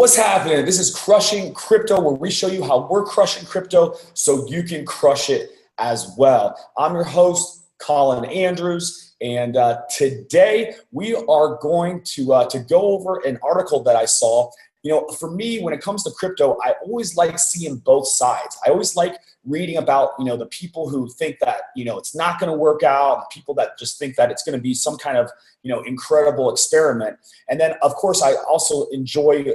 What's happening? This is Crushing Crypto, where we show you how we're crushing crypto so you can crush it as well. I'm your host, Colin Andrews, and today we are going to go over an article that I saw. You know, for me, when it comes to crypto, I always like seeing both sides. I always like reading about, the people who think that, it's not going to work out, and people that just think that it's going to be some kind of, incredible experiment. And then, of course, I also enjoy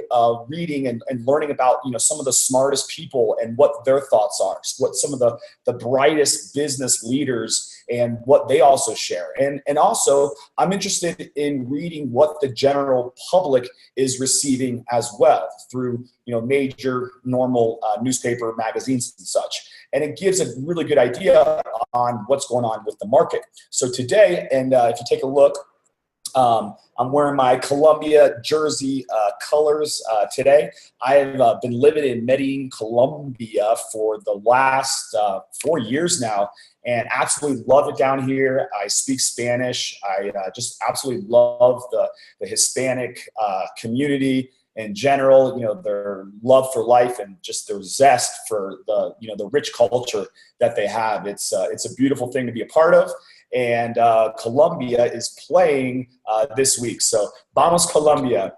reading and learning about, some of the smartest people and what their thoughts are, what some of the brightest business leaders and what they also share. And also, I'm interested in reading what the general public is receiving as well through, major normal newspaper magazines and such. And it gives a really good idea on what's going on with the market. So today, and if you take a look, I'm wearing my Colombia jersey colors today. I've been living in Medellin, Colombia for the last 4 years now, and absolutely love it down here. I speak Spanish. I just absolutely love the Hispanic community in general, their love for life and just their zest for the rich culture that they have. It's a beautiful thing to be a part of. And Colombia is playing this week. So, vamos Colombia.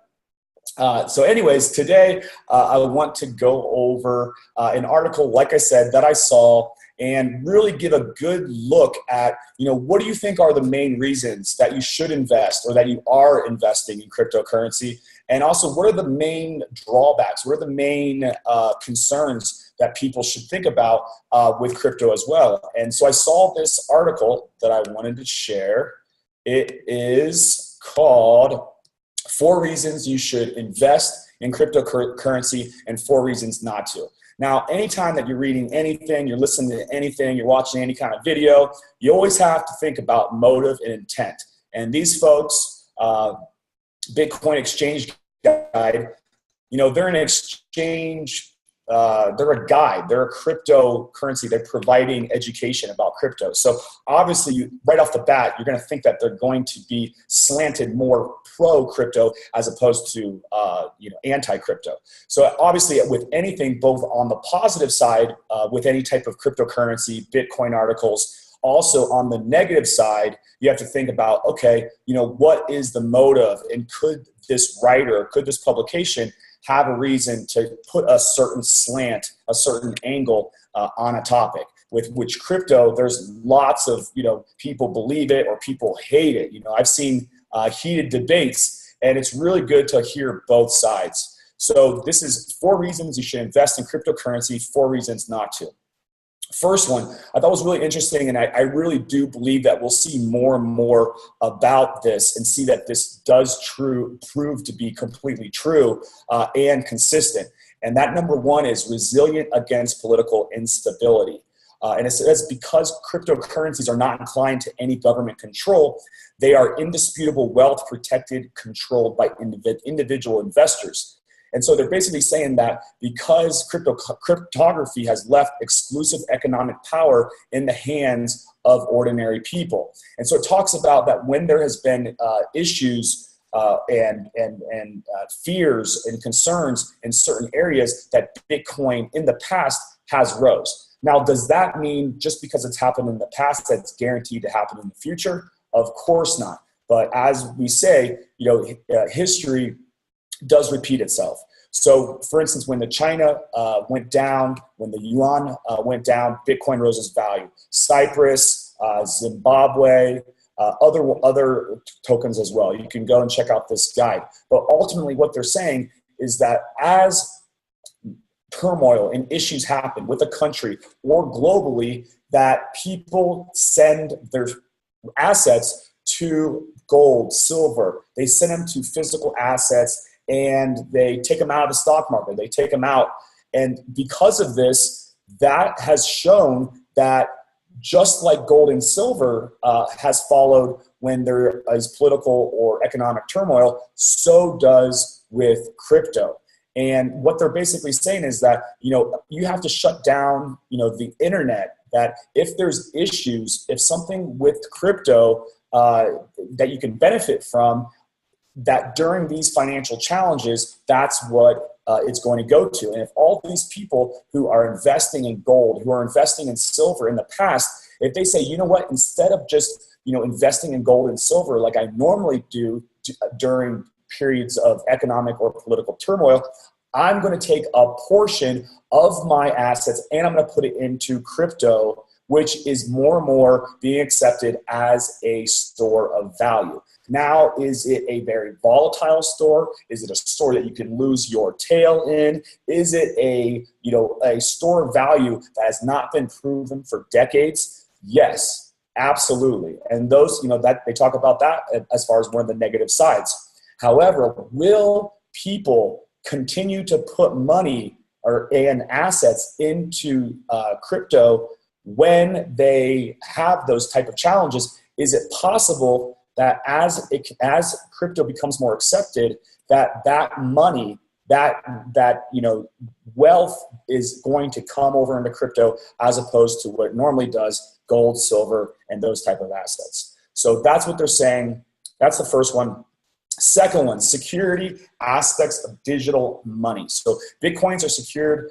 So anyways, today I want to go over an article, like I said, that I saw and really give a good look at, what do you think are the main reasons that you should invest or that you are investing in cryptocurrency? And also, what are the main drawbacks? What are the main concerns that people should think about with crypto as well? And so I saw this article that I wanted to share. It is called 4 Reasons You Should Invest in Cryptocurrency and 4 Reasons Not to. Now, anytime that you're reading anything, you're listening to anything, you're watching any kind of video, you always have to think about motive and intent. And these folks, Bitcoin Exchange Guide, they're an exchange, they're a guide, they're a cryptocurrency, they're providing education about crypto. So obviously, right off the bat, you're going to think that they're going to be slanted more pro-crypto as opposed to, anti-crypto. So obviously, with anything, both on the positive side, with any type of cryptocurrency, Bitcoin articles, also on the negative side, you have to think about, okay, what is the motive, and could this writer, could this publication have a reason to put a certain slant, a certain angle on a topic? With which crypto, there's lots of, people believe it or people hate it. I've seen heated debates, and it's really good to hear both sides. So this is 4 reasons you should invest in cryptocurrency, 4 reasons not to. First one, I thought was really interesting, and I really do believe that we'll see more and more about this and see that this does prove to be completely true and consistent. And that number 1 is resilient against political instability. And it says because cryptocurrencies are not inclined to any government control, they are indisputable wealth protected, controlled by individual investors. And so they're basically saying that because cryptography has left exclusive economic power in the hands of ordinary people. And so it talks about that when there has been issues and fears and concerns in certain areas, that Bitcoin in the past has rose. Now, does that mean just because it's happened in the past that it's guaranteed to happen in the future? Of course not. But as we say, history does repeat itself. So, for instance, when the China went down, when the yuan went down, Bitcoin rose its value. Cyprus, Zimbabwe, other tokens as well. You can go and check out this guide. But ultimately, what they're saying is that as turmoil and issues happen with a country or globally, that people send their assets to gold, silver. They send them to physical assets, and they take them out of the stock market. They take them out. And because of this, that has shown that just like gold and silver has followed when there is political or economic turmoil, so does with crypto. And what they're basically saying is that, you have to shut down, the internet, that if there's issues, if something with crypto that you can benefit from, that during these financial challenges, that's what it's going to go to. And if all these people who are investing in gold, who are investing in silver in the past, if they say, you know what, instead of just investing in gold and silver like I normally do during periods of economic or political turmoil, I'm going to take a portion of my assets and I'm going to put it into crypto, which is more and more being accepted as a store of value. Now, is it a very volatile store? Is it a store that you can lose your tail in? Is it a store of value that has not been proven for decades? Yes, absolutely. And those, that they talk about that as far as one of the negative sides. However, will people continue to put money and assets into crypto when they have those type of challenges? Is it possible that as crypto becomes more accepted, that money, that wealth is going to come over into crypto as opposed to what it normally does, gold, silver, and those type of assets? So that's what they're saying. That's the first one. Second one, security aspects of digital money. So Bitcoins are secured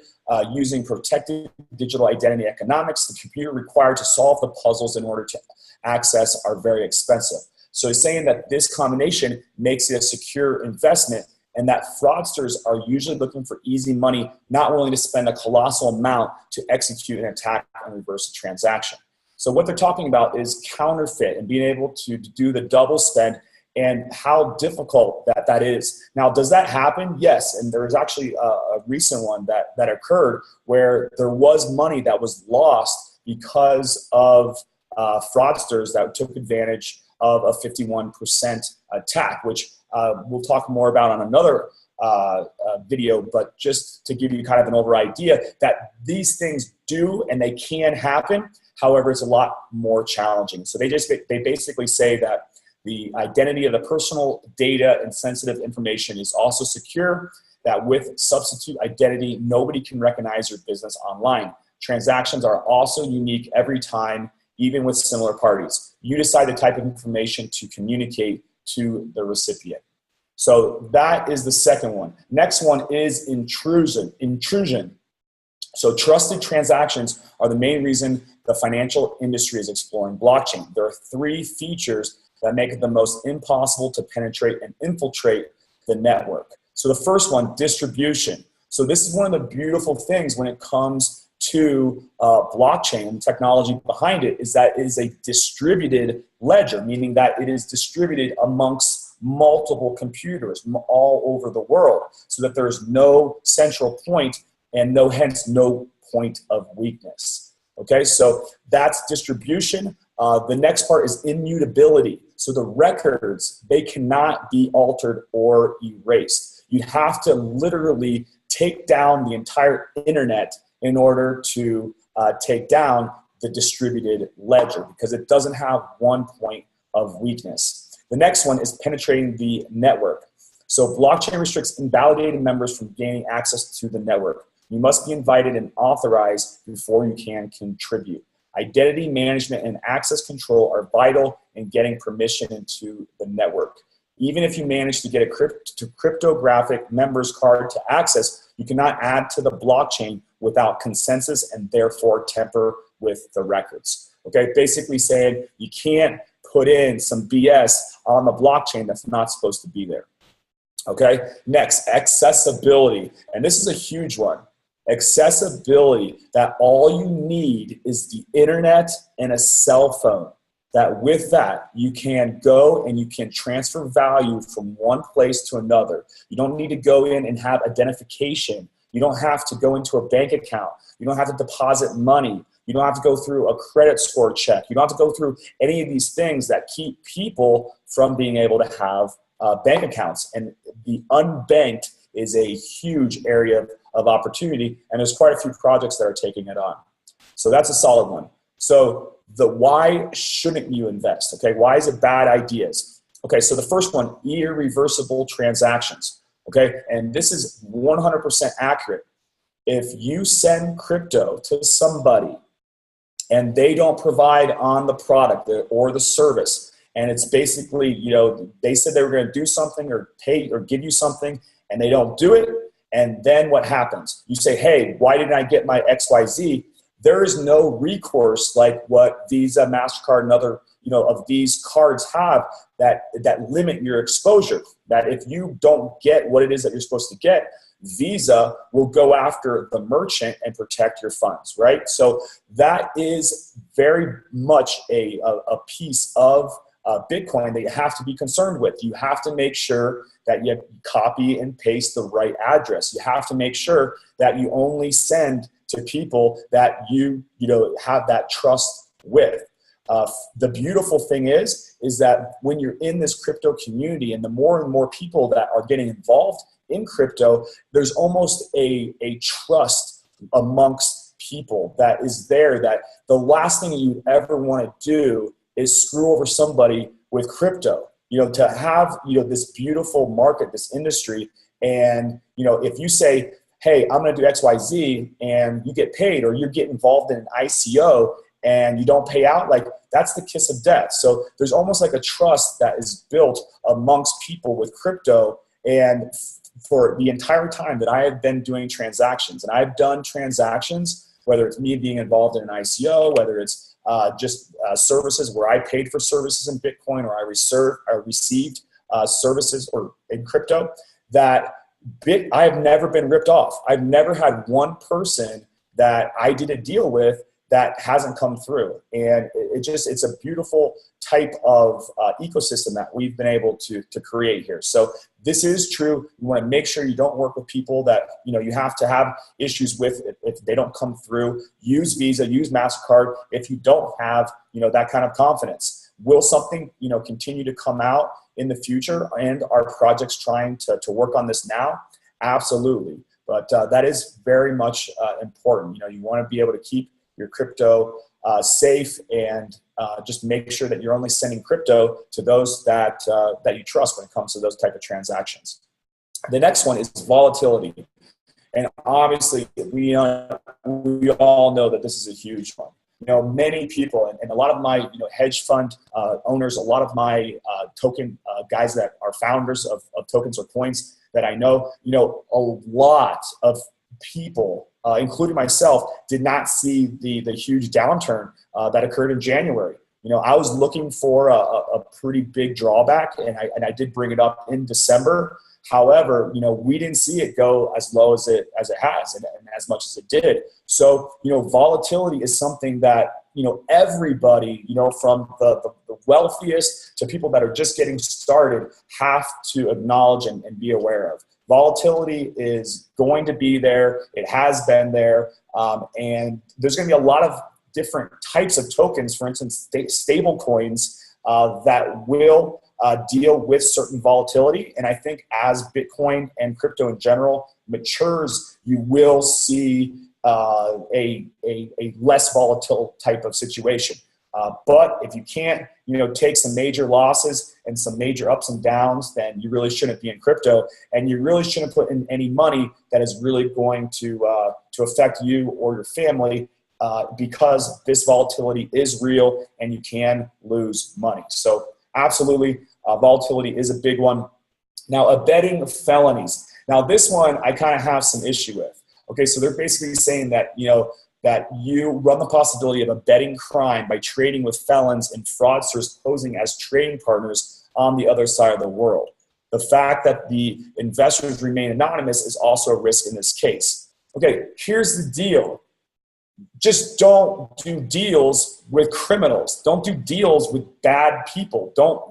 using protected digital identity economics. The computer required to solve the puzzles in order to access are very expensive. So he's saying that this combination makes it a secure investment, and that fraudsters are usually looking for easy money, not willing to spend a colossal amount to execute an attack and reverse a transaction. So what they're talking about is counterfeit and being able to do the double spend, and how difficult that is. Now, does that happen? Yes, and there was actually a recent one that occurred where there was money that was lost because of fraudsters that took advantage of a 51% attack, which we'll talk more about on another video, but just to give you kind of an over idea that these things do and they can happen. However, it's a lot more challenging. So they basically say that the identity of the personal data and sensitive information is also secure, that with substitute identity, nobody can recognize your business online. Transactions are also unique every time, even with similar parties. You decide the type of information to communicate to the recipient. So that is the second one. Next one is intrusion. So trusted transactions are the main reason the financial industry is exploring blockchain. There are 3 features that make it the most impossible to penetrate and infiltrate the network. So the first one, distribution. So this is one of the beautiful things when it comes to blockchain and technology behind it, is that it is a distributed ledger, meaning that it is distributed amongst multiple computers all over the world, so that there's no central point and hence no point of weakness. Okay, so that's distribution. The next part is immutability. So the records, they cannot be altered or erased. You have to literally take down the entire internet in order to take down the distributed ledger, because it doesn't have one point of weakness. The next one is penetrating the network. So blockchain restricts invalidated members from gaining access to the network. You must be invited and authorized before you can contribute. Identity management and access control are vital in getting permission into the network. Even if you manage to get a cryptographic member's card to access, you cannot add to the blockchain without consensus and therefore tamper with the records. Okay, basically saying you can't put in some BS on the blockchain that's not supposed to be there. Okay, next, accessibility. And this is a huge one. Accessibility, that all you need is the internet and a cell phone. That with that, you can go and you can transfer value from one place to another. You don't need to go in and have identification. You don't have to go into a bank account. You don't have to deposit money. You don't have to go through a credit score check. You don't have to go through any of these things that keep people from being able to have bank accounts. And the unbanked is a huge area of opportunity, and there's quite a few projects that are taking it on. So that's a solid one. So the why shouldn't you invest? Okay, why is it bad ideas? Okay, so the first one, irreversible transactions. Okay, and this is 100% accurate. If you send crypto to somebody and they don't provide on the product or the service, and it's basically, they said they were going to do something or pay or give you something, and they don't do it, And then what happens? You say, hey, why didn't I get my XYZ? There is no recourse like what Visa, MasterCard, and other of these cards have that limit your exposure. That if you don't get what it is that you're supposed to get, Visa will go after the merchant and protect your funds, right? So that is very much a piece of Bitcoin that you have to be concerned with. You have to make sure that you copy and paste the right address. You have to make sure that you only send to people that you have that trust with. The beautiful thing is that when you're in this crypto community and the more and more people that are getting involved in crypto, there's almost a trust amongst people that is there, that the last thing you ever want to do is screw over somebody with crypto. To have this beautiful market, this industry, and if you say, hey, I'm going to do XYZ, and you get paid, or you get involved in an ICO and you don't pay out, like that's the kiss of death. So there's almost like a trust that is built amongst people with crypto. And for the entire time that I have been doing transactions, and I've done transactions, whether it's me being involved in an ICO, whether it's just services where I paid for services in Bitcoin, or I received services or in crypto, that I have never been ripped off. I've never had one person that I did a deal with that hasn't come through. And it's a beautiful type of ecosystem that we've been able to create here. So this is true. You want to make sure you don't work with people that you have to have issues with if they don't come through. Use Visa, use MasterCard if you don't have that kind of confidence. Will something continue to come out in the future, and are projects trying to work on this now? Absolutely. But that is very much important. You want to be able to keep your crypto safe, and just make sure that you're only sending crypto to those that you trust when it comes to those type of transactions. The next one is volatility. And obviously we all know that this is a huge one. Many people, and a lot of my hedge fund owners, a lot of my token guys that are founders of tokens or coins that I know, a lot of people, including myself, did not see the huge downturn that occurred in January. I was looking for a pretty big drawback, and I did bring it up in December. However, we didn't see it go as low as it has, and as much as it did. So, volatility is something that, everybody, from the wealthiest to people that are just getting started, have to acknowledge and be aware of. Volatility is going to be there. It has been there. And there's going to be a lot of different types of tokens, for instance, stable coins that will deal with certain volatility. And I think as Bitcoin and crypto in general matures, you will see a less volatile type of situation. But if you can't, take some major losses and some major ups and downs, then you really shouldn't be in crypto, and you really shouldn't put in any money that is really going to affect you or your family, because this volatility is real and you can lose money. So absolutely, volatility is a big one. Now, abetting felonies. Now, this one I kind of have some issue with. Okay, so they're basically saying that, that you run the possibility of abetting crime by trading with felons and fraudsters posing as trading partners on the other side of the world. The fact that the investors remain anonymous is also a risk in this case. Okay, here's the deal. Just don't do deals with criminals. Don't do deals with bad people. Don't,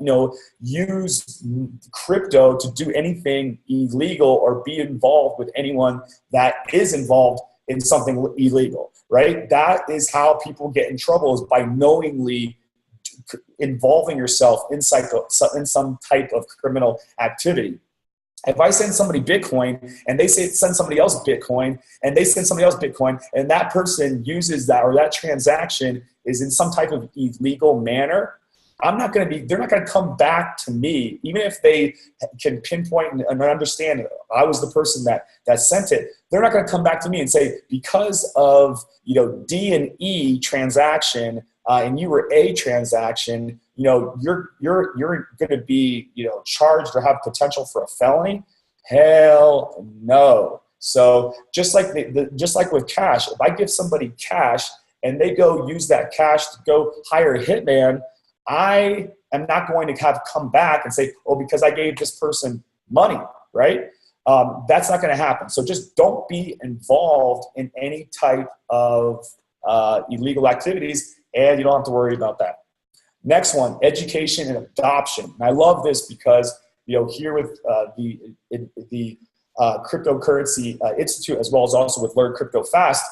use crypto to do anything illegal or be involved with anyone that is involved in something illegal, right? That is how people get in trouble, is by knowingly involving yourself in some type of criminal activity. If I send somebody Bitcoin and they send somebody else Bitcoin and they send somebody else Bitcoin, and that person uses that, or that transaction is in some type of illegal manner, they're not going to come back to me, even if they can pinpoint and understand I was the person that sent it. They're not going to come back to me and say, because of D and E transaction and you were A transaction, you're going to be charged or have potential for a felony. Hell no. So just like just like with cash, if I give somebody cash and they go use that cash to go hire a hitman, I am not going to have come back and say, oh, because I gave this person money, right? That's not going to happen. So just don't be involved in any type of illegal activities, and you don't have to worry about that. Next one, education and adoption. And I love this because, here with the Cryptocurrency Institute, as well as also with Learn Crypto Fast,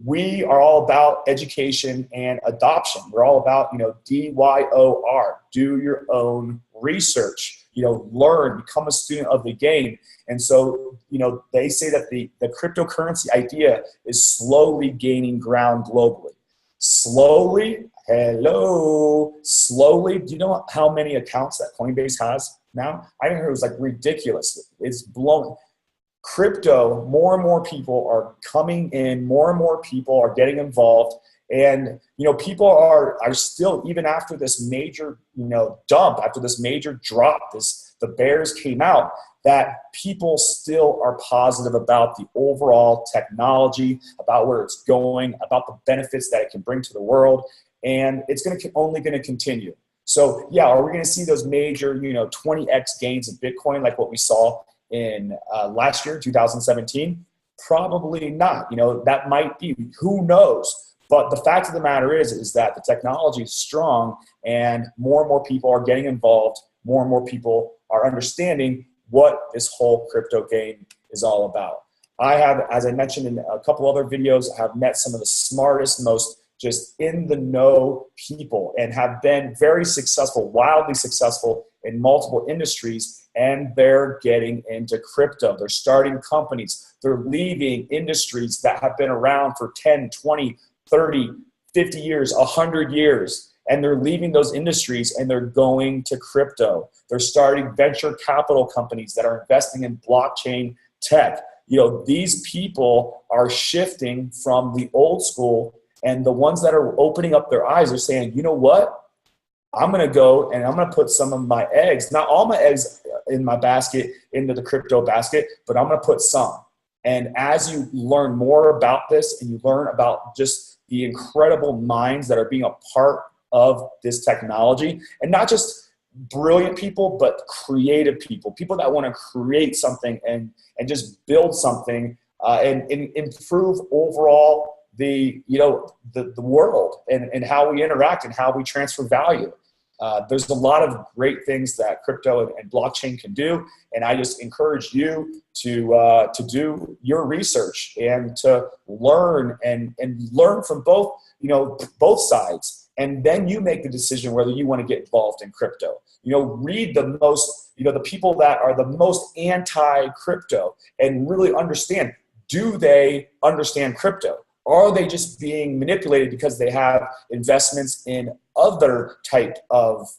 we are all about education and adoption. We're all about, DYOR, do your own research, learn, become a student of the game. And so, they say that the cryptocurrency idea is slowly gaining ground globally. Slowly, slowly. Do you know how many accounts that Coinbase has now? I think it was like ridiculous. It's blowing. Crypto, more and more people are coming in, more and more people are getting involved. And, people are still, even after this major, dump, after this major drop, the bears came out, that people still are positive about the overall technology, about where it's going, about the benefits that it can bring to the world. And it's only going to continue. So yeah, are we going to see those major, 20x gains in Bitcoin like what we saw in last year, 2017? Probably not. That might be, who knows? But the fact of the matter is that the technology is strong and more people are getting involved. More and more people are understanding what this whole crypto game is all about. I have, as I mentioned in a couple other videos, have met some of the smartest, most just in the know people and have been very successful, wildly successful in multiple industries, and they're getting into crypto. They're starting companies. They're leaving industries that have been around for 10, 20, 30, 50 years, 100 years, and they're leaving those industries and they're going to crypto. They're starting venture capital companies that are investing in blockchain tech. These people are shifting from the old school, and the ones that are opening up their eyes are saying, you know what? I'm going to go and I'm going to put some of my eggs, not all my eggs in my basket, into the crypto basket, but I'm going to put some. And as you learn more about this and you learn about just the incredible minds that are being a part of this technology, and not just brilliant people, but creative people, people that want to create something and just build something and improve overall the world and how we interact and how we transfer value. There's a lot of great things that crypto and blockchain can do, and I just encourage you to do your research and to learn and learn from both sides, and then you make the decision whether you want to get involved in crypto. Read the people that are the most anti-crypto and really understand, do they understand crypto? Are they just being manipulated because they have investments in other type of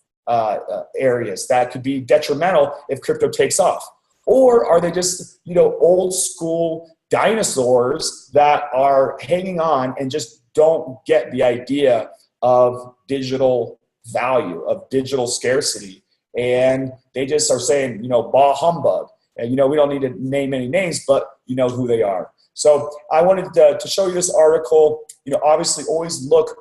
areas that could be detrimental if crypto takes off? Or are they just, old school dinosaurs that are hanging on and just don't get the idea of digital value, of digital scarcity? And they just are saying, bah humbug. And, we don't need to name any names, but you know who they are. So I wanted to show you this article. Obviously always look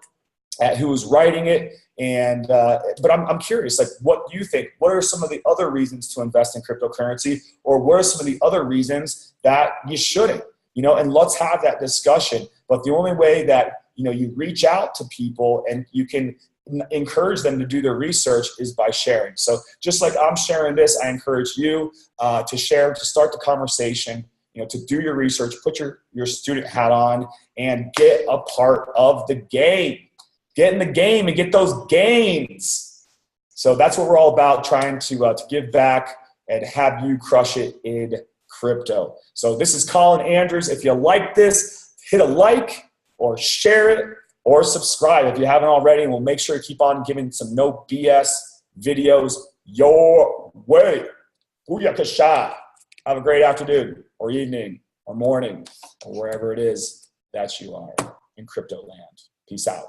at who's writing it. And but I'm curious, like, what do you think? What are some of the other reasons to invest in cryptocurrency, or what are some of the other reasons that you shouldn't? And let's have that discussion. But the only way that you reach out to people and you can encourage them to do their research is by sharing. So just like I'm sharing this, I encourage you to share, to start the conversation. To do your research, put your student hat on, and get a part of the game. Get in the game and get those gains. So that's what we're all about, trying to give back and have you crush it in crypto. So this is Colin Andrews. If you like this, hit a like or share it or subscribe if you haven't already, and we'll make sure to keep on giving some no BS videos your way. Booyakasha. Have a great afternoon or evening or morning or wherever it is that you are in crypto land. Peace out.